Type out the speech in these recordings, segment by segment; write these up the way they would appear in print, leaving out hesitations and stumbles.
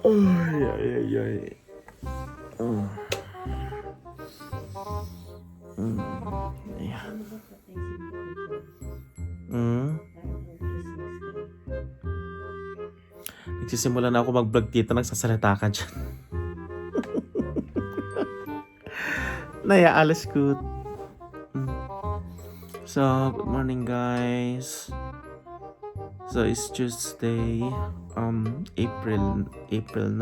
Ay, ay, ay, ay. Mm. Mm. Yeah. Mm. Nagsisimula na ako mag-vlog dito, nagsasalita ka dyan. Naya, alles good. So, good morning guys. So, it's Tuesday, April 9.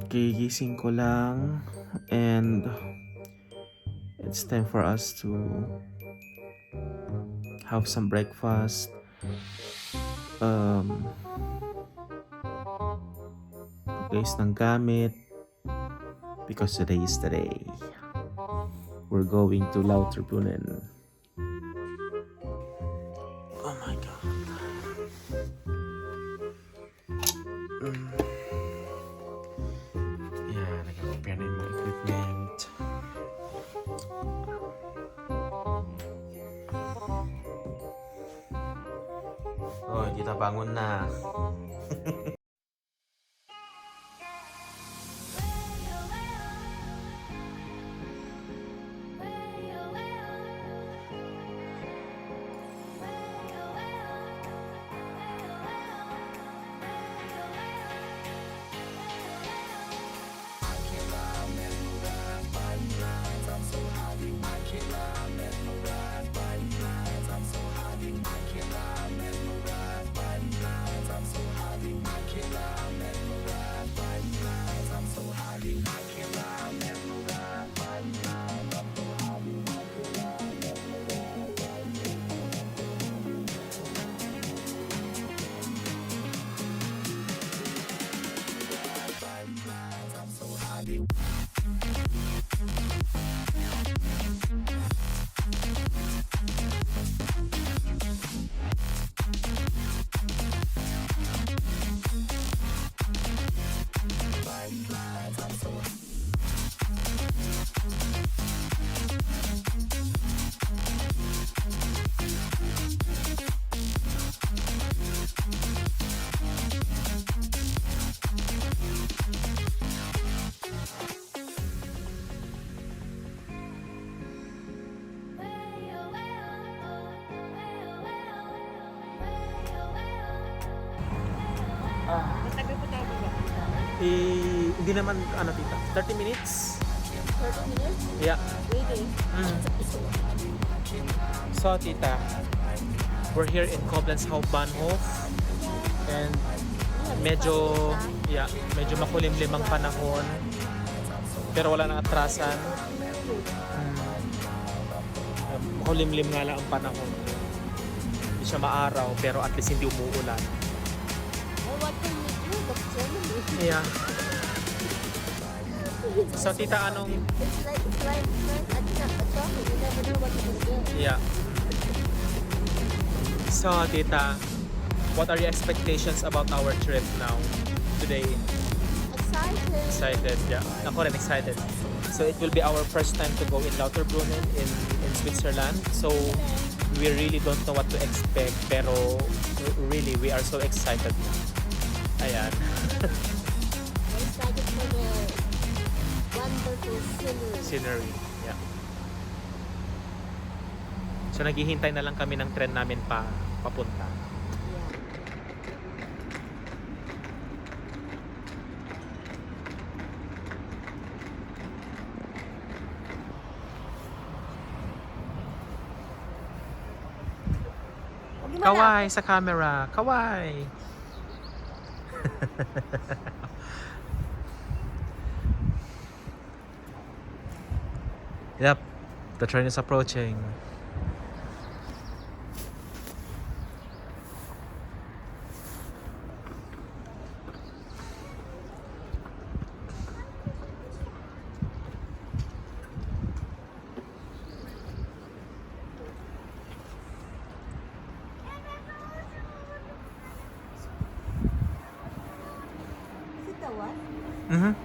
Gigising ko lang and it's time for us to have some breakfast. Guys ng gamit because today is the day. We're going to Lauterbrunnen. Oh my god. Yeah, nag-prepare na yung mga equipment. Oh, hindi na bangon na. Matagal po tayo ba? Hindi naman, tita, 30 minutes? 30 minutes? Yeah. Waiting. So, tita, we're here in Koblenz Hauptbahnhof and medyo makulimlim ang panahon pero wala nang atrasan. Makulimlim nga lang ang panahon. Hindi siya maaraw pero at least hindi umuulan. Oh, what can we do? That's Germany. Yeah. So, tita, anong... It's like a chocolate. You never know what you can get. Yeah. So, tita, what are your expectations about our trip now, today? Excited. Excited, yeah. Ako rin excited. So, it will be our first time to go in Lauterbrunnen in Switzerland. So, we really don't know what to expect. Pero, really, we are so excited. Ayan. I'm excited for the wonderful Scenery, yeah. So, naghihintay na lang kami ng tren namin papunta. Kawai sa camera. Kawai. Yep. The train is approaching.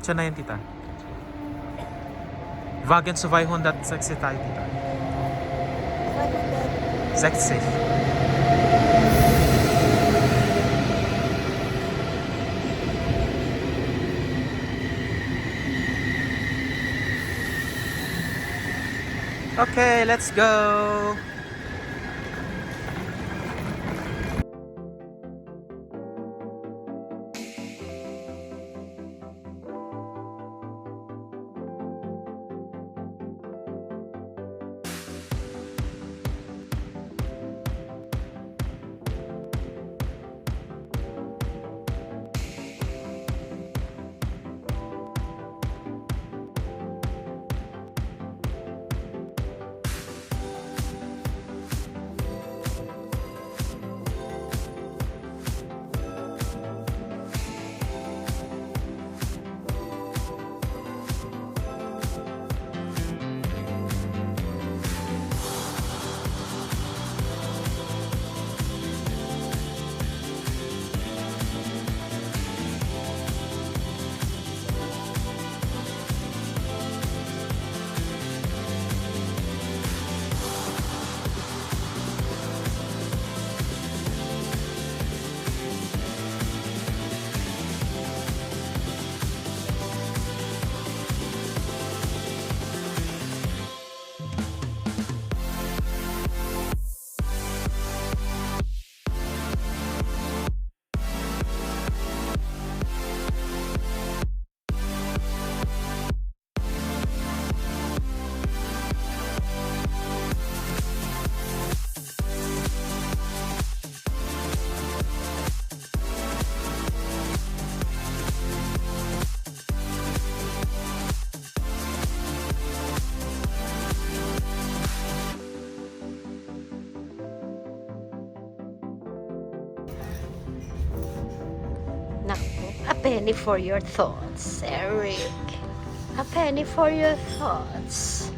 Siya na yan, tita. Wagen zu 260 tayo, tita. 60. Okay, let's go. Naku, a penny for your thoughts, Eric. A penny for your thoughts.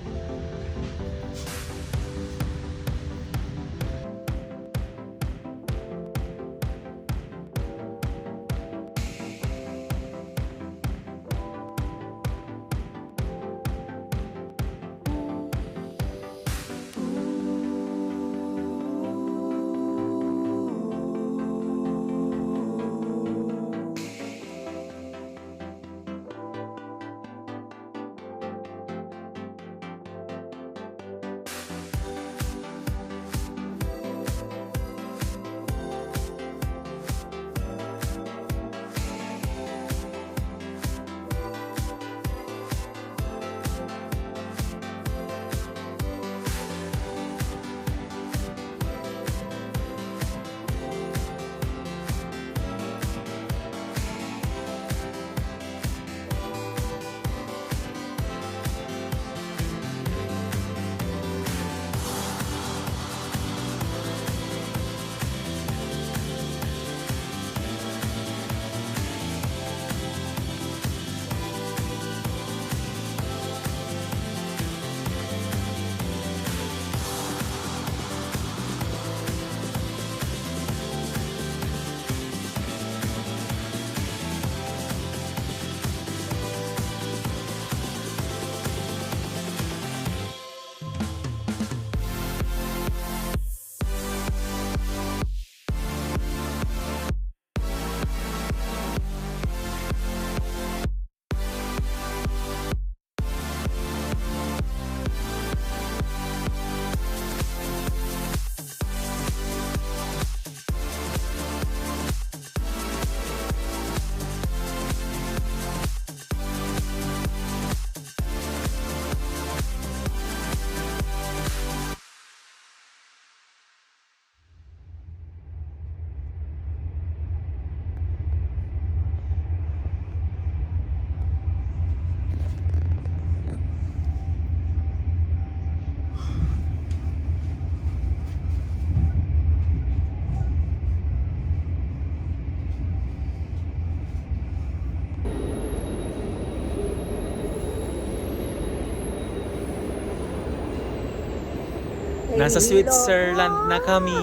Nasa Switzerland na kami.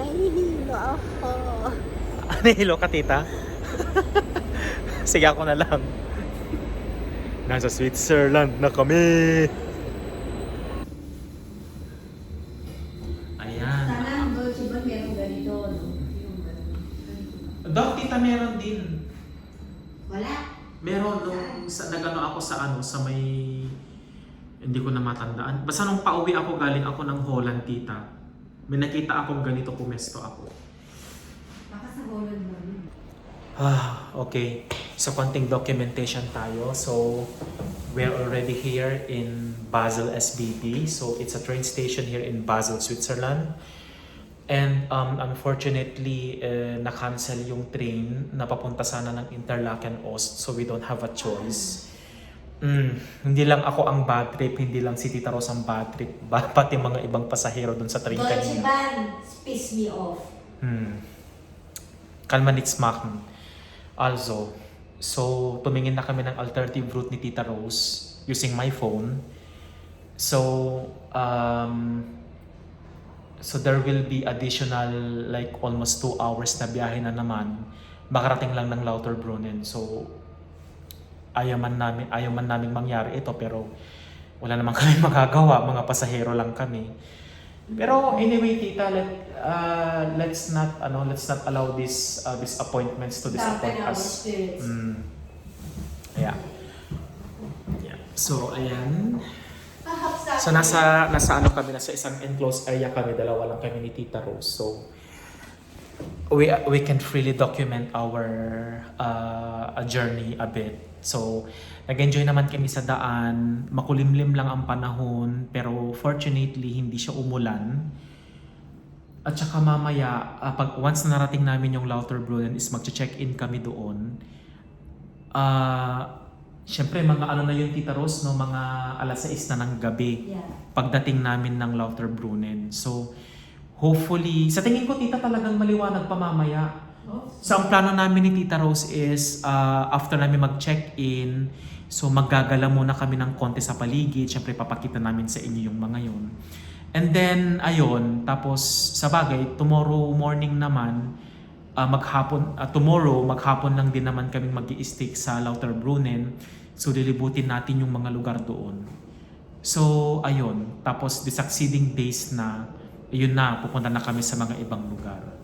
Nahihilo ako. Nahilo ka, tita? Sige, ako na lang. Nasa Switzerland na kami. Ayan. Sana ang Dolce ba meron ganito, no? Yung ganito. Dok, tita, meron din. Wala. Meron nung nagano ako sa may Hindi ko na matandaan. Basta nung pauwi ako, galing ako ng Holland, tita. May nakita akong ganito, pumesto ako. Baka sa Holland na yun. Okay. So, konting documentation tayo. So, we're already here in Basel, SBB. So, it's a train station here in Basel, Switzerland. And unfortunately, na-cancel yung train na papunta sana ng Interlaken Ost. So, we don't have a choice. Hindi lang ako ang bad trip, hindi lang si Tita Rose ang bad trip, pati mga ibang pasahero dun sa train Deutsche kanina. Bahn piss me off. Kalma nichts machen. Also, so tumingin na kami ng alternative route ni Tita Rose using my phone. So, so there will be additional like almost 2 hours na biyahe na naman. Makarating lang ng Lauterbrunnen. So, ayaw man namin mangyari ito, pero wala naman kami magagawa, mga pasahero lang kami. Pero anyway, tita, let's not allow these disappointments to disappoint Dampen our us. spirits. Yeah. So ayan. So nasa ano kami, nasa isang enclosed area kami, dalawa lang kami ni Tita Rose. So we can freely document our journey a bit. So, nag-enjoy naman kami sa daan. Makulimlim lang ang panahon, pero fortunately, hindi siya umulan. At saka mamaya, once na narating namin yung Lauterbrunnen, is mag-check-in kami doon. Siyempre, mga ano na yun, Tita Rose, no? Mga alas 6 na ng gabi. Yeah. Pagdating namin ng Lauterbrunnen. So, hopefully, sa tingin ko, tita, talagang maliwanag pa mamaya. So, ang plano namin ni Tita Rose is, after namin mag-check-in, so maggagala muna kami ng konti sa paligid. Siyempre, papakita namin sa inyo yung mga yun. And then, ayun, tapos sa bagay, tomorrow morning naman, tomorrow, maghapon lang din naman kaming mag-i-stick sa Lauterbrunnen. So, lilibutin natin yung mga lugar doon. So, ayun. Tapos, the succeeding days na, yun na, pupunta na kami sa mga ibang lugar.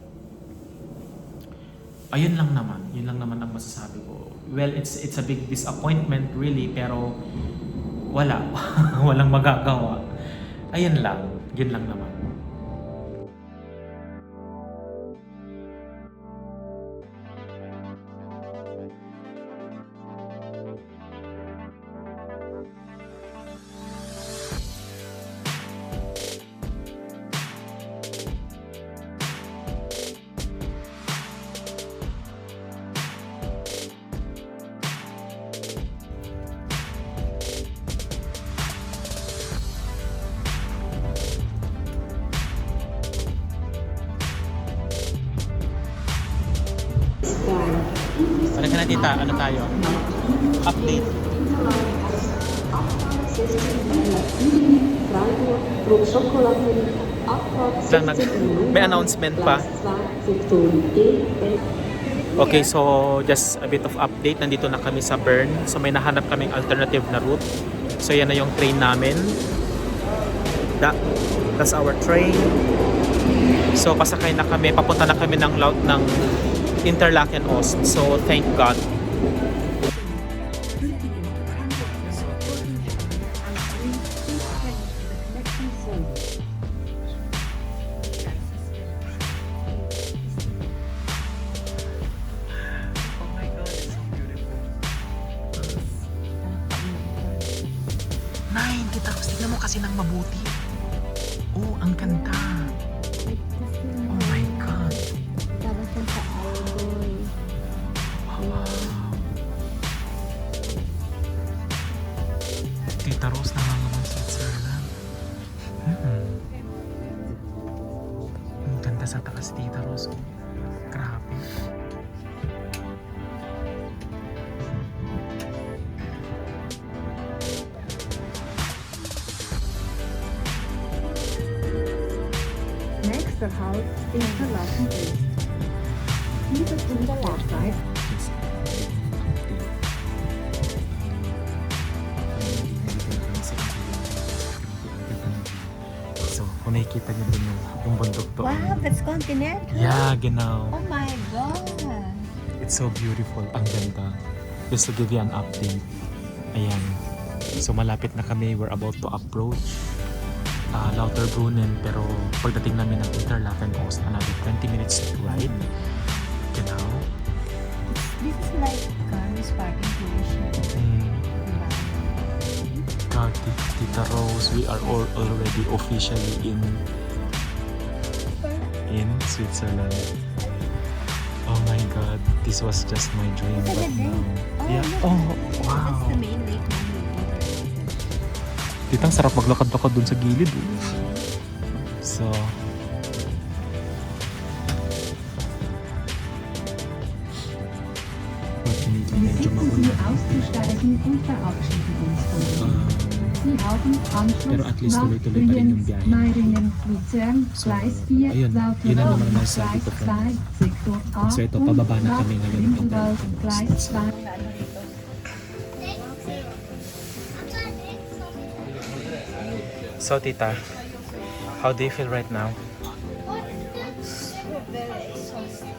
Ayun lang naman ang masasabi ko. Well, it's a big disappointment really, pero walang magagawa. Ayun lang, yun lang naman. Ano ka na, tita? Ano tayo? Update. Lang may announcement pa. Okay, so just a bit of update. Nandito na kami sa Bern. So may nahanap kaming alternative na route. So yan na yung train namin. That's our train. So pasakay na kami. Papunta na kami ng Interlaken Ost. So thank God. Nine, kita tignan mo kasi ng mabuti. Oh, ang ganda. Oh my God. Tita Rose na lang naman sa Switzerland. Ang ganda sa taas, Tita Rose. Grabe. Next halt Interlaken East. Diese Unterlaufzeit. So, kung nakikita niyo din yung bundok to. Wow, that's continental. Yeah, genau. Oh my God. It's so beautiful. Ang ganda. Just to give you an update. Ayan. So malapit na kami. We're about to approach Lauterbrunnen. Pero pagdating namin ng Interlaken Coast, another 20 minutes to ride. Genau. This is like cars parking position. God, Tita Rose, we are all already officially in Switzerland. Oh my God, this was just my dream, but now, yeah. Oh, wow. That's the main lake. Tita, ang sarap maglakad-lakad dun sa gilid. So, Wir bitten Sie auszusteigen und verabschieden uns von Ihnen. Sie haben Anschluss Pero at least nach tuloy-tuloy pa rin yung biyahe. Meiringen, Luzern, So, Gleis 4, ayun, yun ang naman Lauterbrunnen, nasabi Gleis ko po. 2, Sektor A So ito, und pababa na nach kami ngayon ng Grindelwald, Interlaken Gleis Coast. 2. So Tita, how do you feel right now? Very exhausting.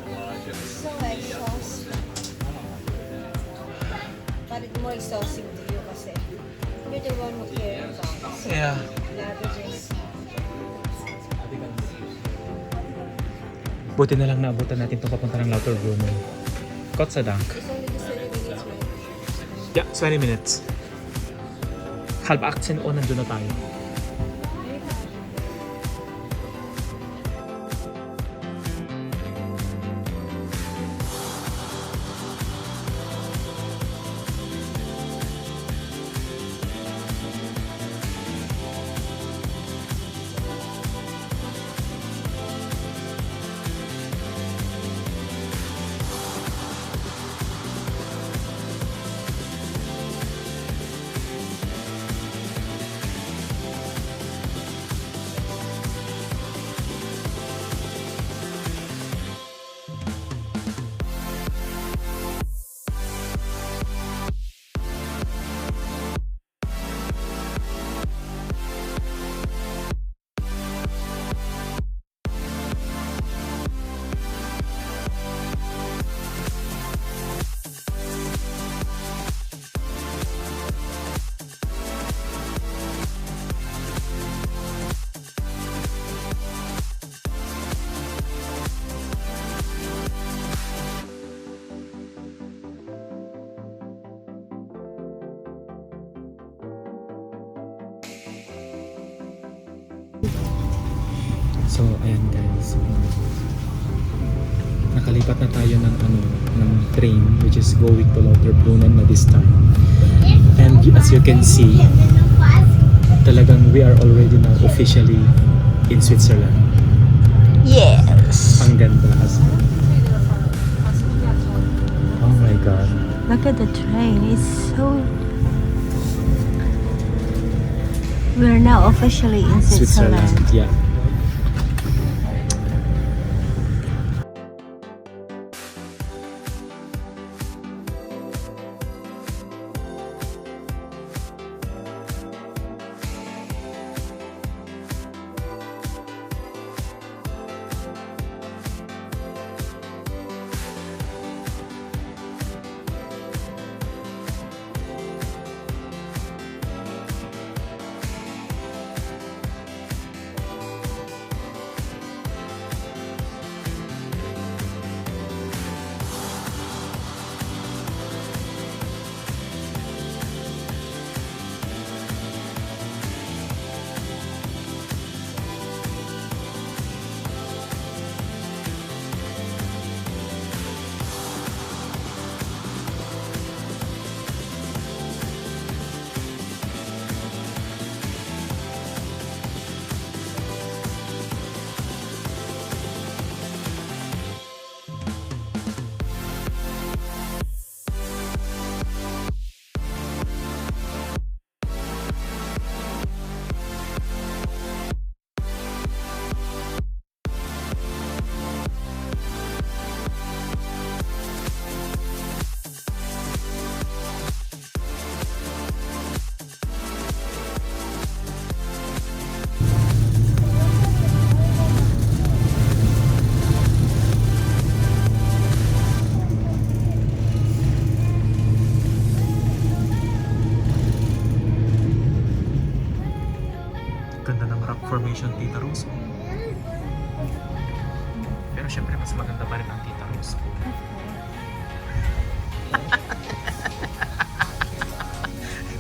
So exhausting. But it's more exhausting to you kasi you're the one who cares about us. Yeah. Rather just Buti na lang naabutan natin itong papunta ng Lauterbrunnen. Gott sei Dank. it's only just 20 minutes, right? Yeah, 20 minutes. Halb 18 o nandun na tayo. So, ayan guys. Nakalipat na tayo ng train which is going to Lauterbrunnen na this time. And as you can see, talagang we are already now officially in Switzerland. Yes. Ang ganda as oh my God. Look at the train. It's so... We're now officially in Switzerland. Yeah.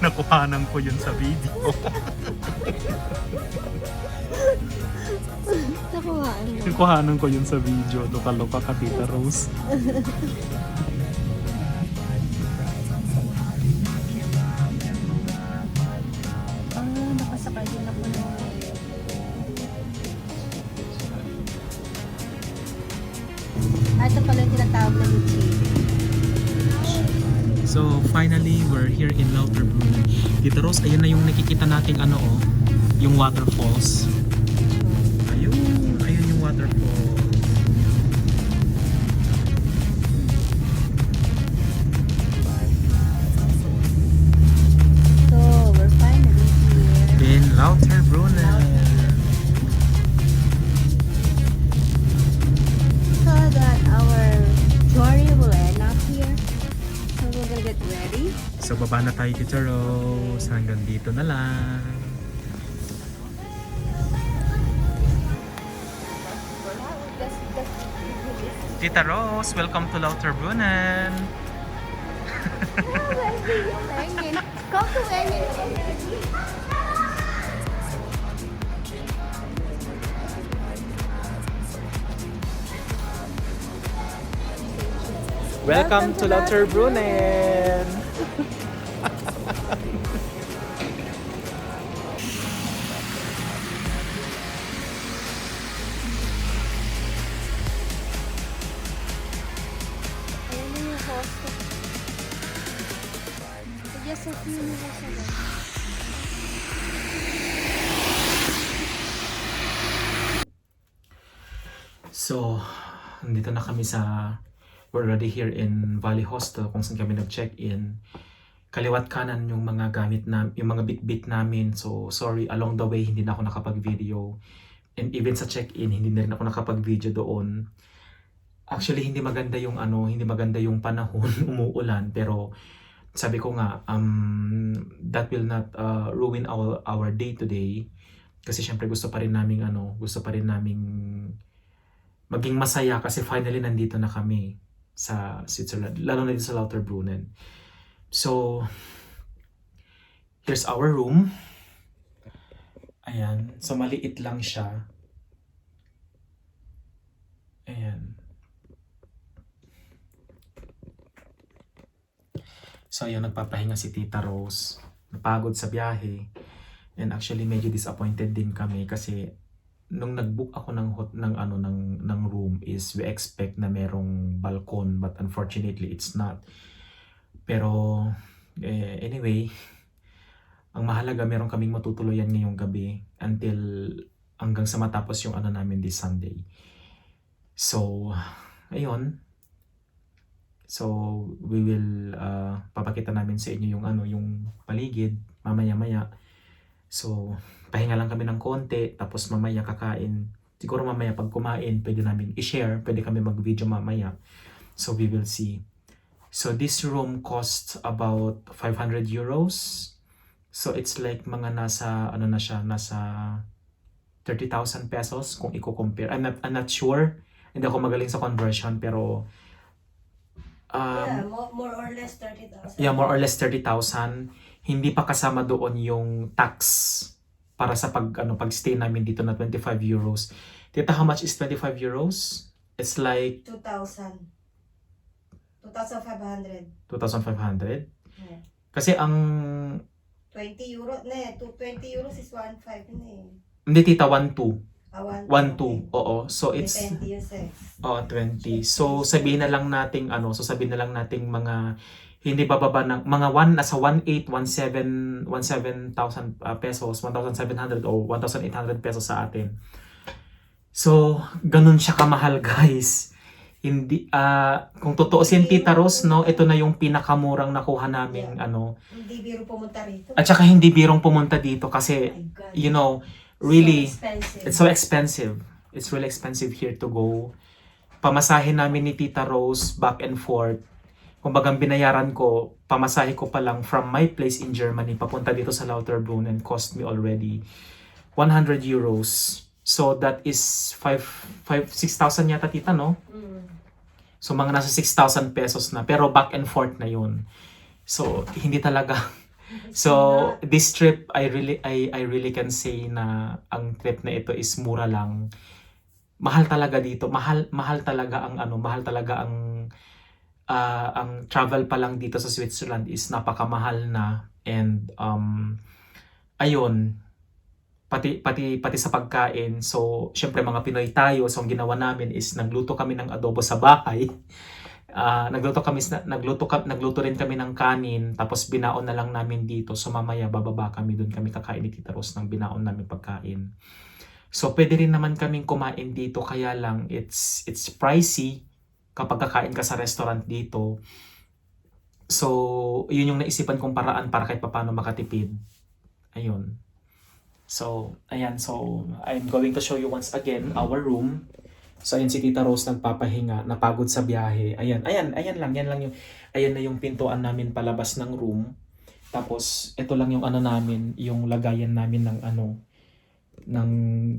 Nakuhanan ko yun sa video. Nakuhaan mo. Nakuhanan ko yun sa video. Loka-loka ka, Tita Rose. Nakasakay din ako ng... Ito pala yung tinatawag na Gucci. So finally, we're here in Lauterbrunnen. Tita Rose, ayun na yung nakikita nating ano oh, yung waterfalls. Ayun yung waterfall. So, we're finally here. In Lauterbrunnen. So that our journey will end up here. So we're gonna get ready. So baba na tayo, Tita Rose. Hanggang dito na lang. Tita Rose, welcome to Lauterbrunnen. Come to any. Welcome to Lauterbrunnen. Just a few minutes ago. So, nandito na kami sa, we're already here in Valley Hostel kung saan kami nag-check-in. Kaliwat kanan yung mga gamit na, yung mga bit-bit namin. So, sorry, along the way, hindi na ako nakapag-video. And even sa check-in, hindi na rin ako nakapag-video doon. Actually, hindi maganda yung hindi maganda yung panahon, umuulan. Pero, sabi ko nga, that will not ruin our day-to-day. Kasi syempre gusto pa rin naming maging masaya kasi finally nandito na kami sa Switzerland, lalo na dito sa Lauterbrunnen. So, here's our room. Ayan. So, maliit lang siya. Ayan. So, ayun, nagpapahinga si Tita Rose. Napagod sa biyahe. And actually, medyo disappointed din kami kasi nung nag-book ako ng room is we expect na merong balkon but unfortunately it's not. Pero anyway, ang mahalaga meron kaming matutuluyan ngayong gabi until hanggang sa matapos yung namin this Sunday. So ayun. So we will papakita namin sa inyo yung paligid mamaya-maya. So pahinga lang kami ng konti, tapos mamaya kakain. Siguro mamaya pag kumain, pwede namin i-share, pwede kami mag-video mamaya. So we will see. So this room costs about 500 euros. So it's like mga nasa, nasa 30,000 pesos kung i-compare. I'm not sure. Hindi ako magaling sa conversion, pero more or less 30,000. yeah, more or less 30,000. Hindi pa kasama doon yung tax para sa pag-stay namin dito na 25 euros. Tita, how much is 25 euros? It's like 2,000. 2,500. 2,500? Yeah. Kasi ang 20 euro na eh. 20 euros is 1,500 na eh. hindi tita, 1,2. 1,2. 1,2. Oo. So it's 20 yung sex. 20. So sabihin na lang nating mga hindi bababa ng mga 1 8, 17,000 pesos, 1,700 o 1,800 pesos sa atin. So ganun siya kamahal, guys. Hindi kung tutuusin, Tita Rose, no, ito na yung pinakamurang nakuha namin Hindi biro pumunta rito. At saka hindi birong pumunta dito kasi My God. you know, really So expensive. it's so expensive. It's really expensive here to go. Pamasahe namin ni Tita Rose back and forth. Kumbaga binayaran ko, pamasahe ko pa lang from my place in Germany papunta dito sa Lauterbrunnen cost me already 100 euros. So that is 6,000 yata, Tita, no? Mm. So mga nasa 6,000 pesos na, pero back and forth na yun. So hindi talaga. So this trip I really can say na ang trip na ito is mura lang. Mahal talaga dito. Mahal talaga ang mahal talaga ang travel pa lang dito sa Switzerland is napakamahal na, and ayun, pati sa pagkain. So syempre mga Pinoy tayo, so ang ginawa namin is nagluto kami ng adobo sa bahay. Nagluto rin kami ng kanin, tapos binaon na lang namin dito. So mamaya bababa kami, doon kami kakain ni Tita Rose ng binaon namin pagkain. So pwede rin naman kaming kumain dito, kaya lang it's pricey kapag kakain ka sa restaurant dito. So yun yung naisipan kong paraan para kahit papaano makatipid. Ayun. So ayan, so I'm going to show you once again our room. So ayan si Tita Rose nagpapahinga, napagod sa biyahe. Ayan na yung pintuan namin palabas ng room. Tapos ito lang yung namin, yung lagayan namin ng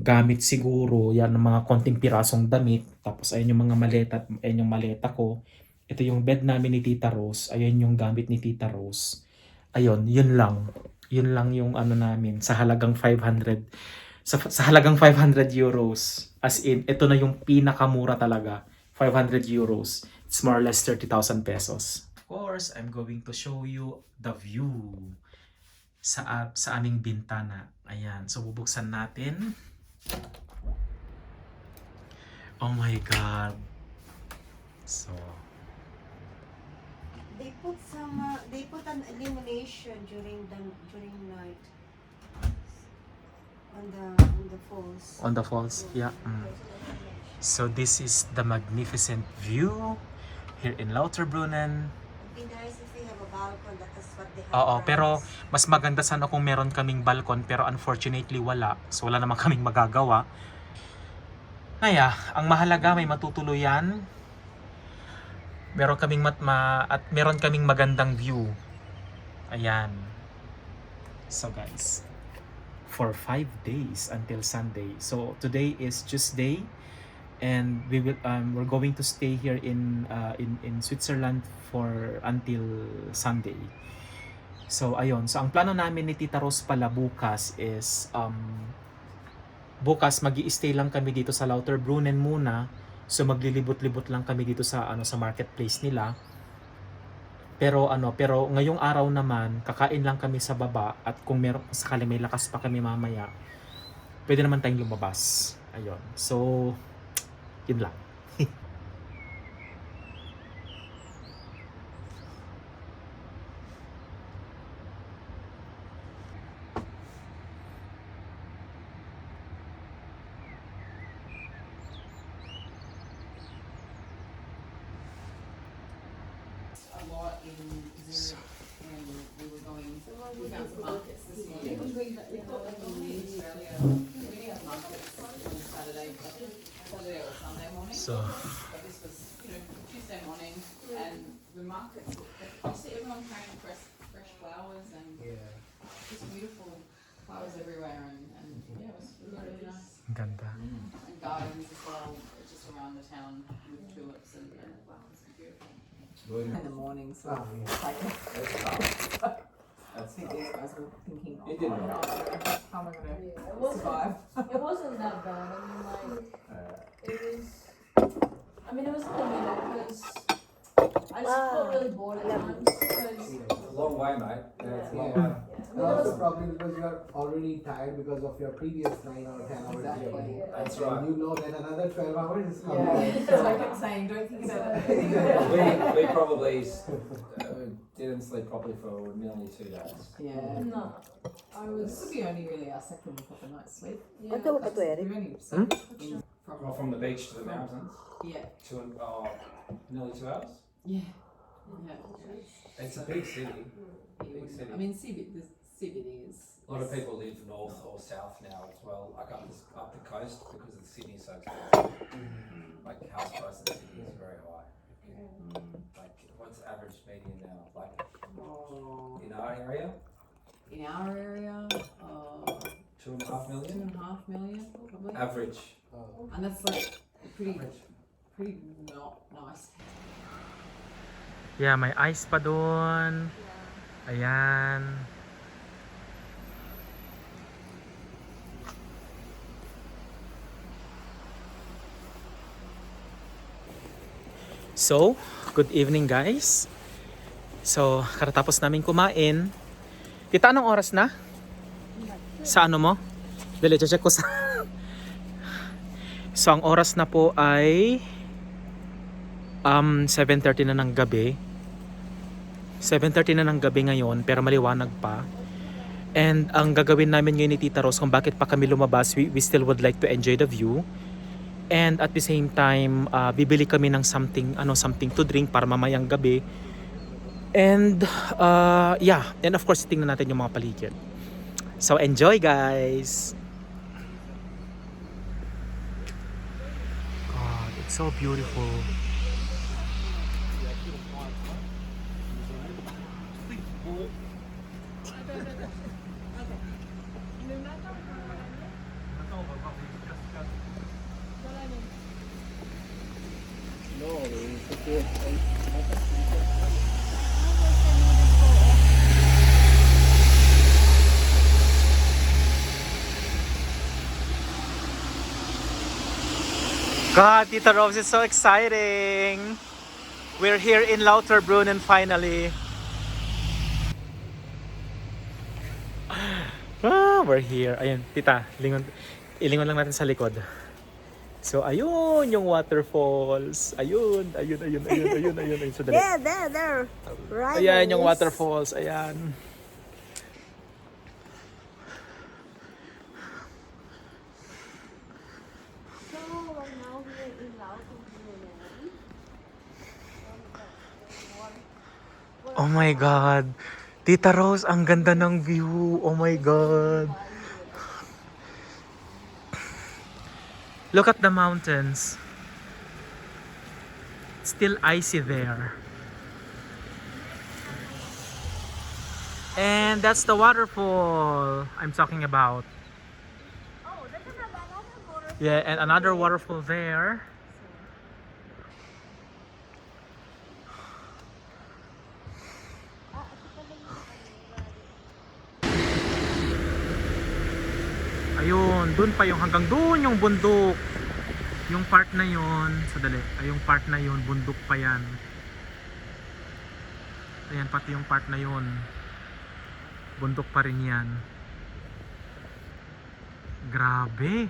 gamit siguro. Yan, ng mga konting pirasong damit. Tapos ayan yung mga maleta, ayan yung maleta ko. Ito yung bed namin ni Tita Rose. Ayan yung gamit ni Tita Rose. Ayun, yun lang. Yun lang yung namin sa halagang 500. Sa halagang 500 euros. As in, ito na yung pinakamura talaga. 500 euros. It's more or less 30,000 pesos. Of course, I'm going to show you the view sa aming bintana. Ayan. So, bubuksan natin. Oh my God. So, they put an illumination during night on the falls. on the falls, yeah. So, this is the magnificent view here in Lauterbrunnen. It'd be nice if we have a balcon. That's what they have. Oo, for pero us. mas maganda sana kung meron kaming balkon, pero unfortunately wala. So wala naman kaming magagawa. Ang mahalaga may matutuluyan. Meron kaming at meron kaming magandang view. Ayan. So guys, for 5 days until Sunday. So today is Tuesday, and we're going to stay here in Switzerland for until Sunday. So ayun, so ang plano namin ni Tita Rose pala bukas is bukas magi-stay lang kami dito sa Lauterbrunnen muna. So maglilibot-libot lang kami dito sa sa marketplace nila. Pero ngayong araw naman kakain lang kami sa baba, at kung meron sakali may lakas pa kami mamaya, pwede naman tayong lumabas. Ayun. So yun lang. So This was, Tuesday morning, and the markets. You see everyone carrying fresh flowers and just beautiful flowers everywhere, and yeah, it was really nice. ganda. And gardens as well, just around the town with tulips and flowers. Beautiful. In the morning, so like I think these guys were thinking, how am I going to survive? It wasn't that bad. I mean, it was. I mean, it was in the middle because I just felt really bored at times. It's a long way, mate. It's a long way. I mean, Also probably because you are already tired because of your previous 9 or 10 hours Exactly. journey. That's And right. you know that another 12 hours is coming. Yeah, so I kept saying, don't think about it. We probably didn't sleep properly for nearly 2 days. Yeah. no, I This was. would be only really our second proper night's sleep. Yeah. We've only slept in Well, from the beach to the mountains, yeah. nearly 2 hours. Yeah. Yeah. It's a big city. Big city. I mean, the CBD is. A lot of people live north or south now as well, like up the coast, because the city's so expensive. Like house prices in Sydney is very high. Like what's the average median now? Like in our area, In our area, 2.5 million. 2.5 million probably. Average. And that's like pretty pretty not nice. Yeah, may ice pa doon. Ayan. So, good evening guys. So, katatapos namin kumain. Tita, anong oras na? Sa ano mo? Dali, check ko sa... So, ang oras na po ay 7:30 na ng gabi. 7:30 na ng gabi ngayon, pero maliwanag pa. And ang gagawin namin ngayon ni Tita Rose, kung bakit pa kami lumabas, we still would like to enjoy the view. And at the same time, bibili kami ng something to drink para mamayang gabi. And yeah, and of course, tingnan natin yung mga paligid. So enjoy guys! God, it's so beautiful. God, Tita Rose, it's so exciting! We're here in Lauterbrunnen finally. We're here. Ayun, Tita, ilingon lang natin sa likod. So, ayun yung waterfalls. Ayun. So, dali. There. Right. Ayan yung waterfalls. Ayan. So, we're now here in Lauterbrunnen. Oh my God. Tita Rose, ang ganda ng view. Oh my God. Look at the mountains. It's still icy there. And that's the waterfall I'm talking about. Oh, there's another waterfall. Yeah, and another waterfall there. Ayun, dun pa yung hanggang dun yung bundok. Yung part na yun, sadali, ay yung part na yun, bundok pa yan. Ayan, pati yung part na yun. Bundok pa rin yan. Grabe.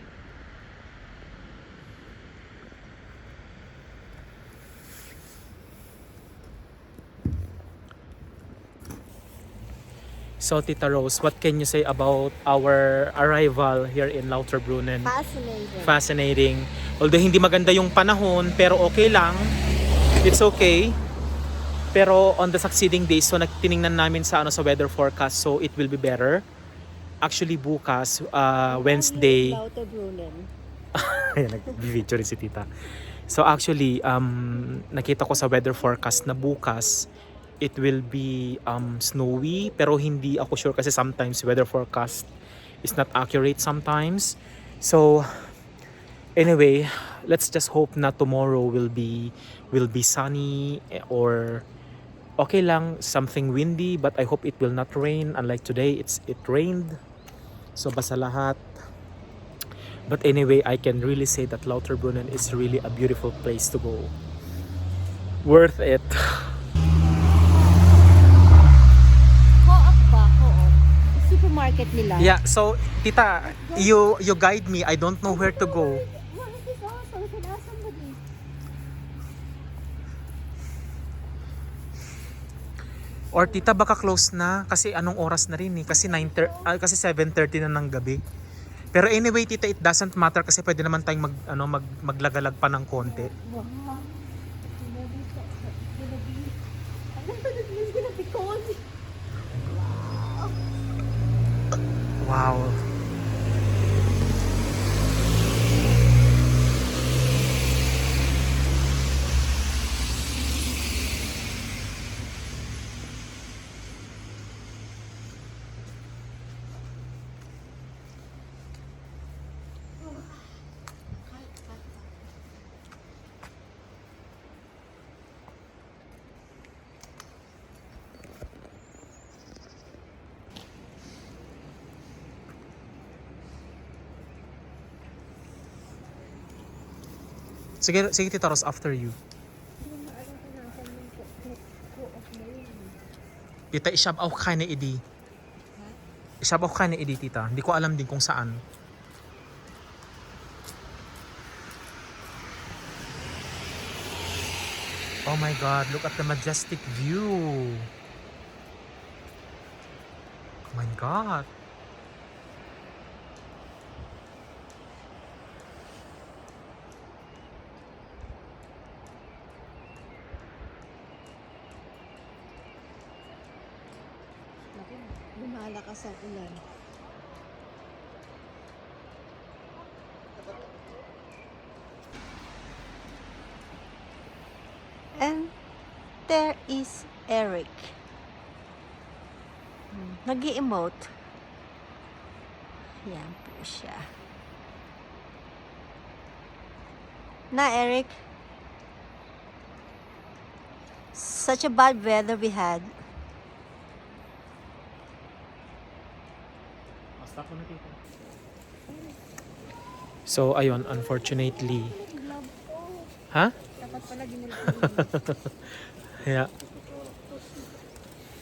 So Tita Rose, what can you say about our arrival here in Lauterbrunnen? Fascinating. Fascinating. Although hindi maganda yung panahon, pero okay lang. It's okay. Pero on the succeeding days, so tiningnan namin sa weather forecast, so it will be better. Actually bukas, Wednesday. Lauterbrunnen. Ayan, nag-video rin si Tita. So actually, nakita ko sa weather forecast na bukas, it will be snowy, pero hindi ako sure kasi sometimes weather forecast is not accurate sometimes. So anyway, let's just hope na tomorrow will be sunny or okay lang, something windy, but I hope it will not rain. Unlike today, it rained. So basa lahat. But anyway, I can really say that Lauterbrunnen is really a beautiful place to go. Worth it. Co-op ba? Co-op. Supermarket nila. Yeah, so Tita, you guide me. I don't know where to go. What is this also? We can ask somebody. Or Tita, baka close na kasi anong oras na rin eh. Kasi 7:30 na ng gabi. Pero anyway, Tita, it doesn't matter kasi pwede naman tayong maglagalag pa ng konti. It's gonna be cold. Wow. Sige, sige Tita Ros, after you. Tita, ishabaw ka na idi. Ishabaw ka na idi, tita. Hindi ko alam din kung saan. Oh my God, look at the majestic view. Oh my God. Lumalakas ang ulan. And there is Eric. Nag-i-emote. Yan po siya. Na, Eric? Such a bad weather we had. So, ayun, unfortunately. Ha? Dapat pala Yeah.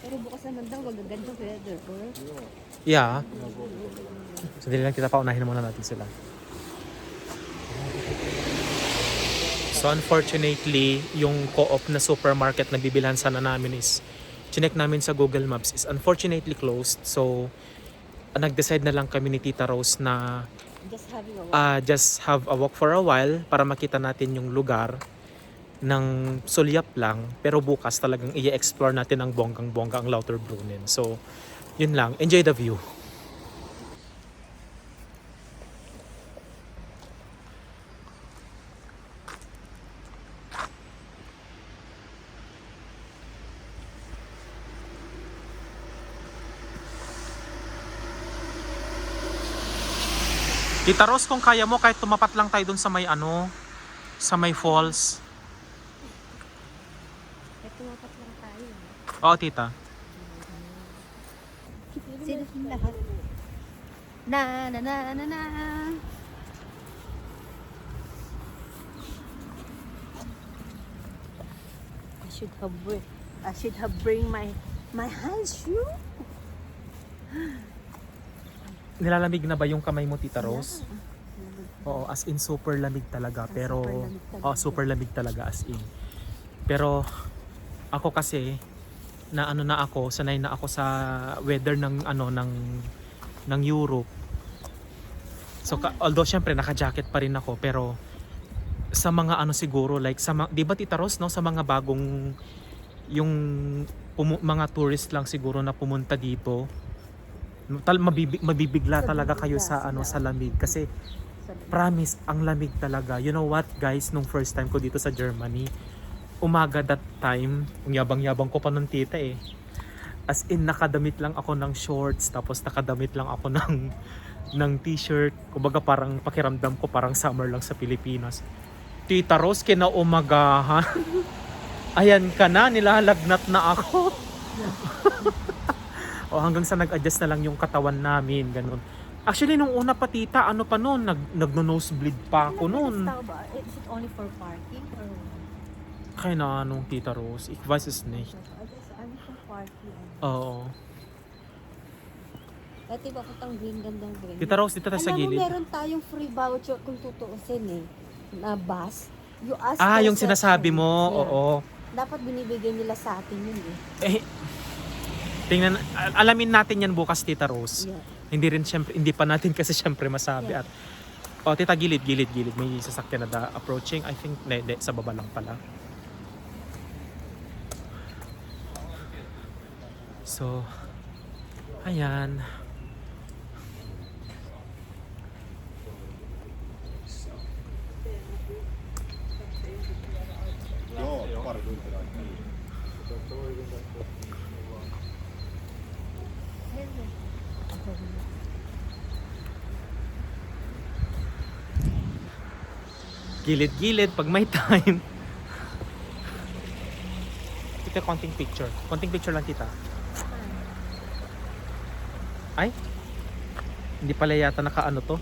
Pero bukas naman daw, magaganda weather. Yeah. Sandali lang kita, paunahin muna natin sila. So unfortunately, yung co-op na supermarket na bibilhan sana namin is chinek namin sa Google Maps is unfortunately closed. So nag-decide na lang kami ni Tita Rose na just have a walk for a while para makita natin yung lugar ng sulyap lang. Pero bukas talagang i-explore natin ang bonggang-bongga ang Lauterbrunnen. So yun lang. Enjoy the view. Tita Rose, kung kaya mo, kahit tumapat lang tayo dun sa may sa may falls. Kahit tumapat lang tayo. Oo, tita. Sino lahat? Na na na na na. I should have bring my hand shoe. Nilalamig na ba yung kamay mo, Tita Rose? Oo, as in super lamig talaga. Pero, super lamig talaga as in. Pero, ako kasi, sanay na ako sa weather ng Europe. So, although syempre naka-jacket pa rin ako, pero sa mga siguro, like, di ba Tita Rose, no? Sa mga bagong, yung mga tourist lang siguro na pumunta dito, mabibigla talaga kayo sa sa lamig kasi promise ang lamig talaga. You know what guys, nung first time ko dito sa Germany, umaga that time, ang yabang-yabang ko pa nun tita eh. As in nakadamit lang ako ng shorts, tapos nakadamit lang ako ng t-shirt. Kumbaga parang pakiramdam ko parang summer lang sa Pilipinas. Tita Rose, kinaumagahan. Ayan ka na, nilalagnat na ako. O hanggang sa nag-adjust na lang yung katawan namin, ganun. Actually, nung una pa tita, pa noon, nag-nosebleed pa ako noon. Is it only for parking or? Kaya na Tita Rose, ich weiß es nicht. Only for parking. Oo. Dati bakit ang gandang green? Tita Rose, dito tayo sa gilid. Alam mo, meron tayong free voucher kung tutuusin na bus. You ask Yung sinasabi mo, oo. Dapat binibigay nila sa atin yun eh. Tingnan, alamin natin yan bukas, Tita Rose. Yeah. Hindi pa natin kasi syempre masabi. Yeah. At, tita, gilid. May sasakyan na approaching. I think, hindi, sa baba lang pala. So, ayan. Gilid-gilid pag may time. Tita, konting picture. Konting picture lang, tita. Ay? Hindi pala yata nakaano to.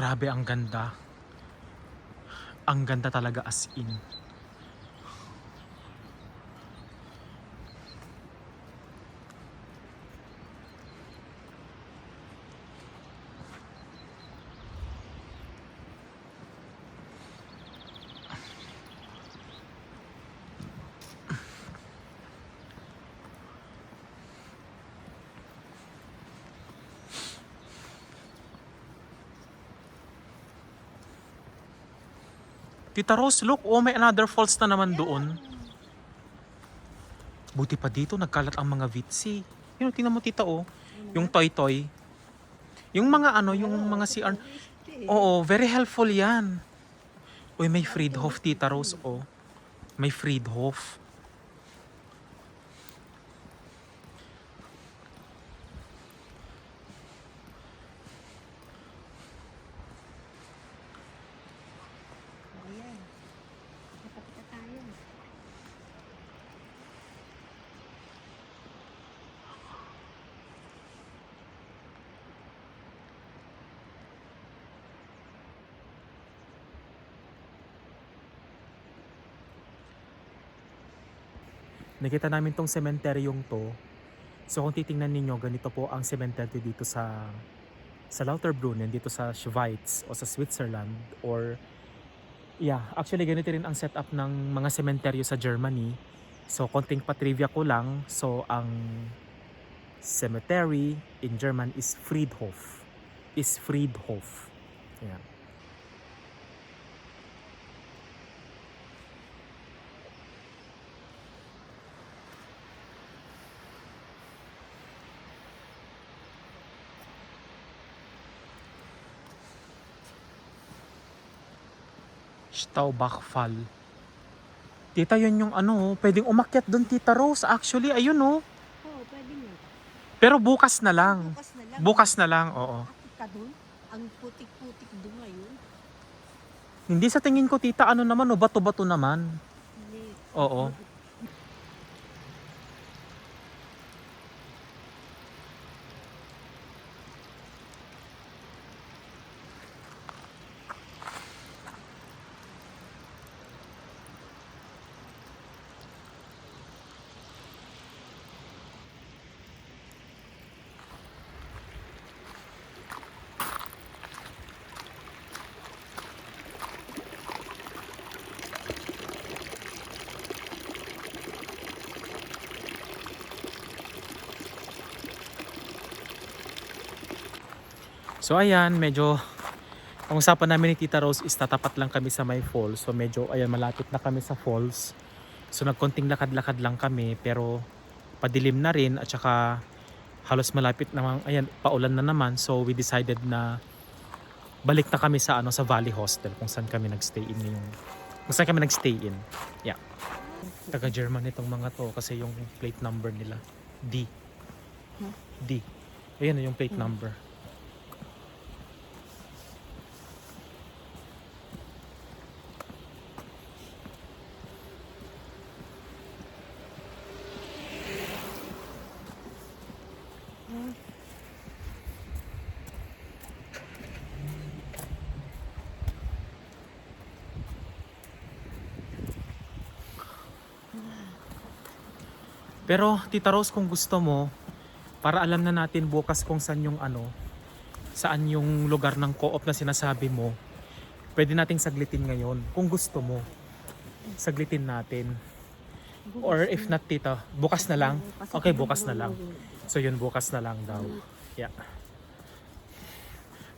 Grabe, ang ganda. Ang ganda talaga as in. Tita Rose, look, oh, may another falls na naman doon. Buti pa dito, nagkalat ang mga vitsi. Yun, tingnan mo, tita, oh. Yung toy-toy. Yung mga ano, yung mga CR. Oo, very helpful yan. Uy, may Friedhof, tita Rose, oh. May Friedhof. Ayan. Nakapit na tayo. Nakita namin tong sementeryong to. So kung titingnan ninyo, ganito po ang sementeryo dito sa Lauterbrunnen, dito sa Schweiz o sa Switzerland, or yeah, actually ganito rin ang setup ng mga sementeryo sa Germany. So konting patrivia ko lang, so ang cemetery in German is Friedhof. Ayan. Staubachfall. Tita, yun yung ano, pwedeng umakyat doon, Tita Rose. Actually, ayun oh. Oo, pwede nga. Pero bukas na lang. Bukas na lang. Bukas na lang, oo. Akit ka doon? Ang putik-putik doon ngayon. Hindi sa tingin ko, tita, ano naman, oh, bato-bato naman. Hindi. Oo. So ayan, medyo ang usapan namin ni Tita Rose is tatapat lang kami sa may falls. So medyo ayan, malapit na kami sa falls. So nagkonting lakad-lakad lang kami, pero padilim na rin at saka halos malapit naman, ayan, paulan na naman. So we decided na balik na kami sa sa Valley Hostel kung saan kami nagstay in in. Yeah. Taga German itong mga to kasi yung plate number nila D. D. Ayan na yung plate number. Pero Tita Rose, kung gusto mo, para alam na natin bukas kung saan yung saan yung lugar ng co-op na sinasabi mo, pwede nating saglitin ngayon. Kung gusto mo, saglitin natin. Or if not, tita, bukas na lang. Okay, bukas na lang. So yun, bukas na lang daw. Yeah.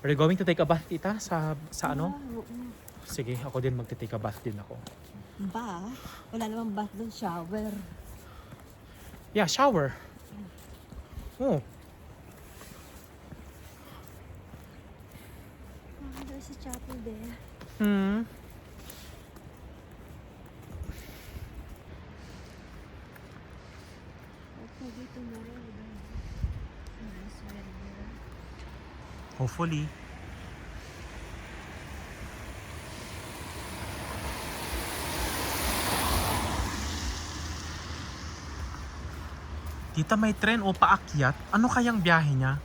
Are you going to take a bath, tita? Sa ano? Sige, ako din magte-take a bath din ako. Ba? Wala namang bath doon, shower. Yeah, shower. Oh. There's a chapel there. Hmm. Hopefully tomorrow we don't have nice weather. Hopefully. Tita, may tren o paakyat. Ano kayang biyahe niya?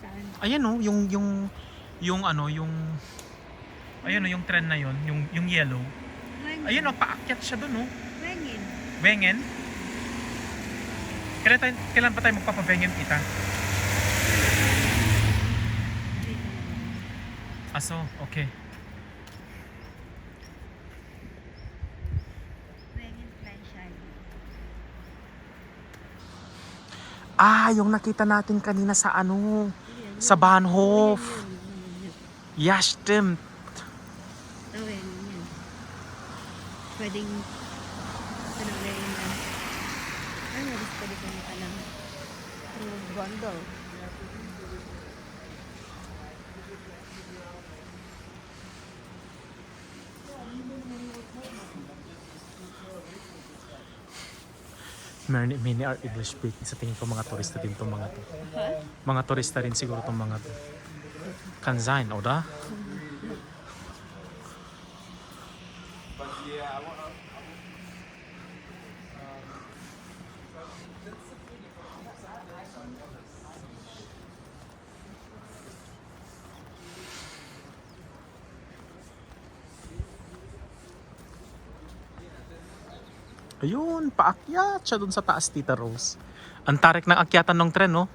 Saan? Ayan oh, yung yung ano, yung ayun yung trend na yun, yung yellow. Ayun paakyat siya doon Wengen. Wengen? Kailan pa tayo magpapawengen, tita? Aso, okay. Wengen franchise. Yung nakita natin kanina sa ano, sa Bahnhof. Ja, stimmt. Wengen yan. Pwedeng pinaglayin na. Pwede ko na lang. Through bundle. Many are English speaking. Sa tingin ko mga turista din itong mga to. Mga turista rin siguro itong mga to. Kann sein, oder? Ayun, paakyat siya dun sa taas, Tita Rose. Ang tarik ng akyatan ng tren, no?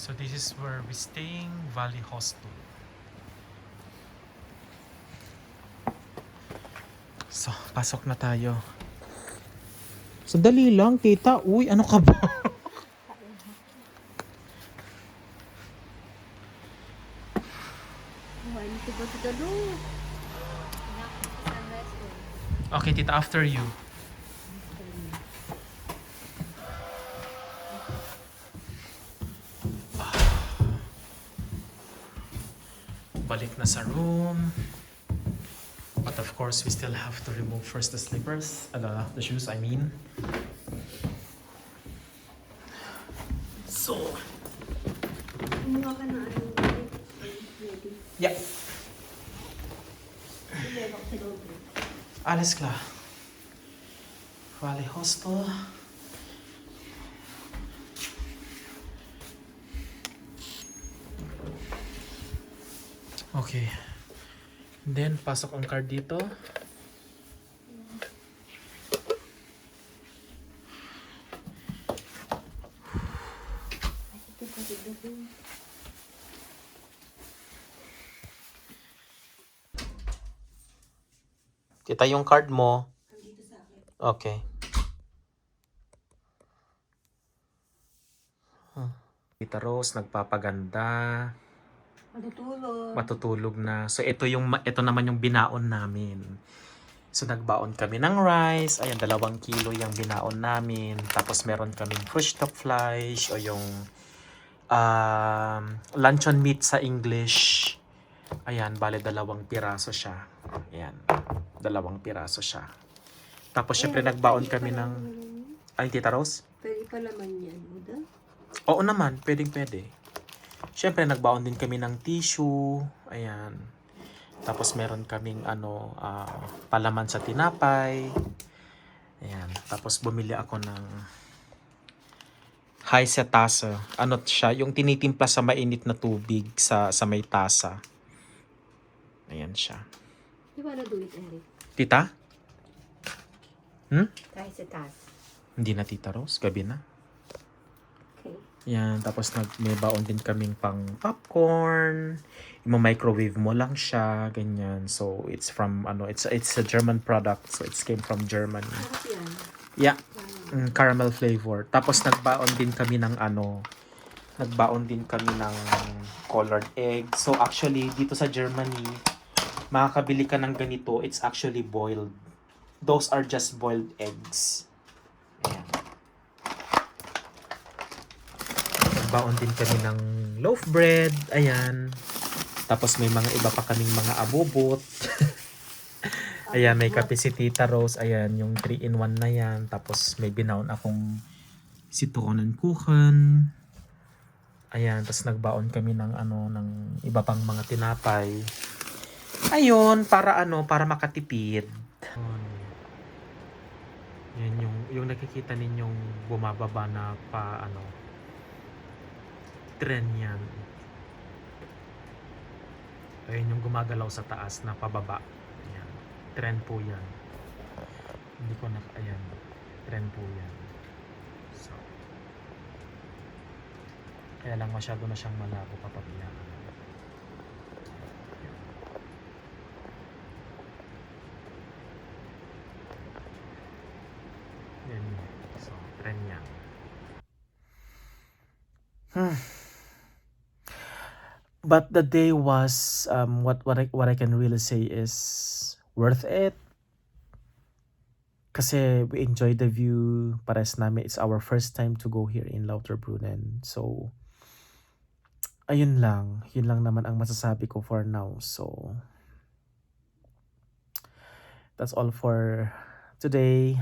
So this is where we staying, Valley Hostel. So, pasok na tayo. Sandali lang, tita. Uy, ano ka ba? Okay, tita, after you. Balik na sa room. But of course, we still have to remove first the slippers, the shoes, I mean. So, yeah. Alles klar. Valley Hostel. Okay. Then, pasok ang card dito. Kita yung card mo. Okay. Tita Rose, nagpapaganda. Matutulog na. So ito naman yung binaon namin. So nagbaon kami ng rice. Ayan, 2 kilo yung binaon namin. Tapos meron kaming fish stock flesh o yung luncheon meat sa English. Ayan, bale 2 piraso siya. Ayan, 2 piraso siya. Tapos syempre nagbaon kami ng... Ay, Tita Rose? Pwede pa naman yan, Buda? Oo naman, pwede. Siyempre, nagbaon din kami ng tissue. Ayan. Tapos, meron kaming palaman sa tinapay. Ayan. Tapos, bumili ako ng Heise Tasse. Ano siya? Yung tinitimpla sa mainit na tubig sa may tasa. Ayan siya. You wanna do it, Eric? Tita? Heise Tasse. Hindi na, Tita Rose. Gabi na. Okay. Yan, tapos may baon din kaming pang popcorn. I-microwave mo lang siya, ganyan. So it's from it's a German product. So it came from Germany. Yeah. Caramel flavor. Tapos nagbaon din kami ng colored egg. So actually dito sa Germany, makakabili ka ng ganito. It's actually boiled. Those are just boiled eggs. Ayan. Nagbaon din kami ng loaf bread. Ayan. Tapos may mga iba pa kaming mga abubot. Ayan, may kape si Tita Rose. Ayan, yung 3-in-1 na yan. Tapos may binaon akong Zitronenkuchen. Ayan, tapos nagbaon kami ng ng iba pang mga tinapay. Ayun, para para makatipid. Yan yung nakikita ninyong bumababa na tren yan. Ayun yung gumagalaw sa taas na pababa. Ayan. Tren po yan. Hindi ko ayan. Tren po yan. So, kaya lang masyado na siyang malabo kapag yan. Yan. So, tren yan. But the day was what I can really say is worth it. Kasi we enjoyed the view. Pares namin, it's our first time to go here in Lauterbrunnen. So ayun lang. Yun lang naman ang masasabi ko for now. So that's all for today.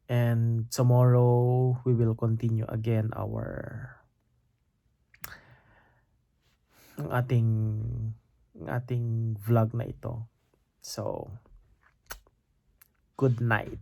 And tomorrow we will continue again ang ating vlog na ito. So, good night.